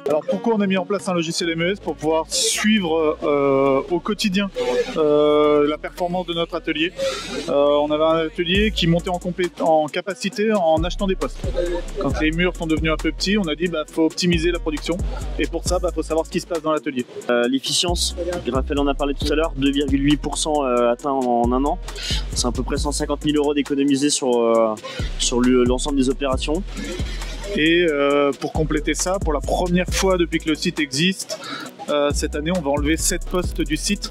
Alors pourquoi on a mis en place un logiciel MES? Pour pouvoir suivre au quotidien la performance de notre atelier. On avait un atelier qui montait en capacité en achetant des postes. Quand les murs sont devenus un peu petits, on a dit faut optimiser la production et pour ça faut savoir ce qui se passe dans l'atelier. L'efficience, Raphaël en a parlé tout à l'heure, 2,8% atteint en un an. C'est à peu près 150 000 € d'économiser sur l'ensemble des opérations. Et pour compléter ça, pour la première fois depuis que le site existe, cette année on va enlever 7 postes du site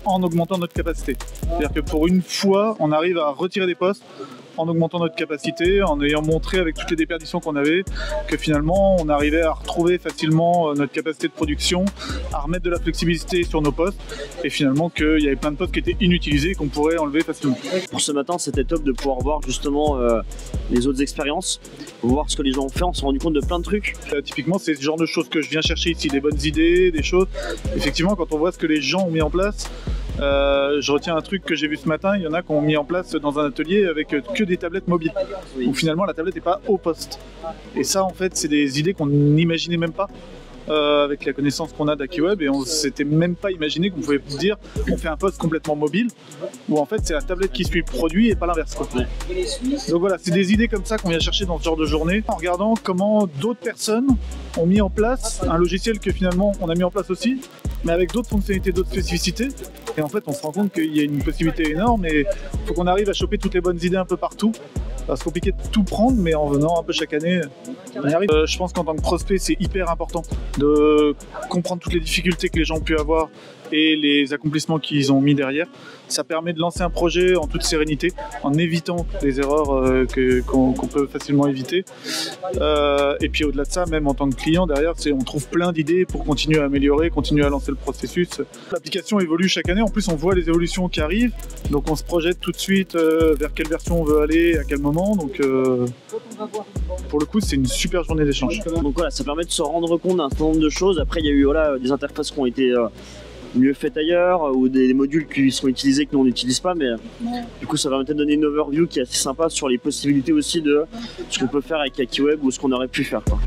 en augmentant notre capacité. C'est-à-dire que pour une fois, on arrive à retirer des postes en augmentant notre capacité, en ayant montré avec toutes les déperditions qu'on avait que finalement on arrivait à retrouver facilement notre capacité de production, à remettre de la flexibilité sur nos postes et finalement qu'il y avait plein de postes qui étaient inutilisés et qu'on pourrait enlever facilement. Pour ce matin, c'était top de pouvoir voir justement les autres expériences, voir ce que les gens ont fait, on s'est rendu compte de plein de trucs. Typiquement, c'est ce genre de choses que je viens chercher ici, des bonnes idées, des choses. Effectivement, quand on voit ce que les gens ont mis en place, je retiens un truc que j'ai vu ce matin, il y en a qui ont mis en place dans un atelier avec que des tablettes mobiles, où finalement la tablette n'est pas au poste. Et ça en fait c'est des idées qu'on n'imaginait même pas avec la connaissance qu'on a d'Akiweb, et on s'était même pas imaginé qu'on pouvait dire on fait un poste complètement mobile, où en fait c'est la tablette qui suit le produit et pas l'inverse. Donc voilà, c'est des idées comme ça qu'on vient chercher dans ce genre de journée, en regardant comment d'autres personnes ont mis en place un logiciel que finalement on a mis en place aussi, mais avec d'autres fonctionnalités, d'autres spécificités. Et en fait, on se rend compte qu'il y a une possibilité énorme et il faut qu'on arrive à choper toutes les bonnes idées un peu partout. C'est compliqué de tout prendre, mais en venant un peu chaque année, on y arrive. Je pense qu'en tant que prospect, c'est hyper important de comprendre toutes les difficultés que les gens ont pu avoir et les accomplissements qu'ils ont mis derrière. Ça permet de lancer un projet en toute sérénité, en évitant des erreurs qu'on peut facilement éviter. Et puis au-delà de ça, même en tant que client, derrière, on trouve plein d'idées pour continuer à améliorer, continuer à lancer le processus. L'application évolue chaque année, en plus on voit les évolutions qui arrivent, donc on se projette tout de suite vers quelle version on veut aller, à quel moment. Donc pour le coup, c'est une super journée d'échange. Donc voilà, ça permet de se rendre compte d'un certain nombre de choses. Après, il y a eu des interfaces qui ont été mieux faites ailleurs, ou des modules qui sont utilisés que nous on n'utilise pas, mais du coup ça va peut-être donner une overview qui est assez sympa sur les possibilités aussi de ce qu'on peut faire avec Akiweb ou ce qu'on aurait pu faire, quoi.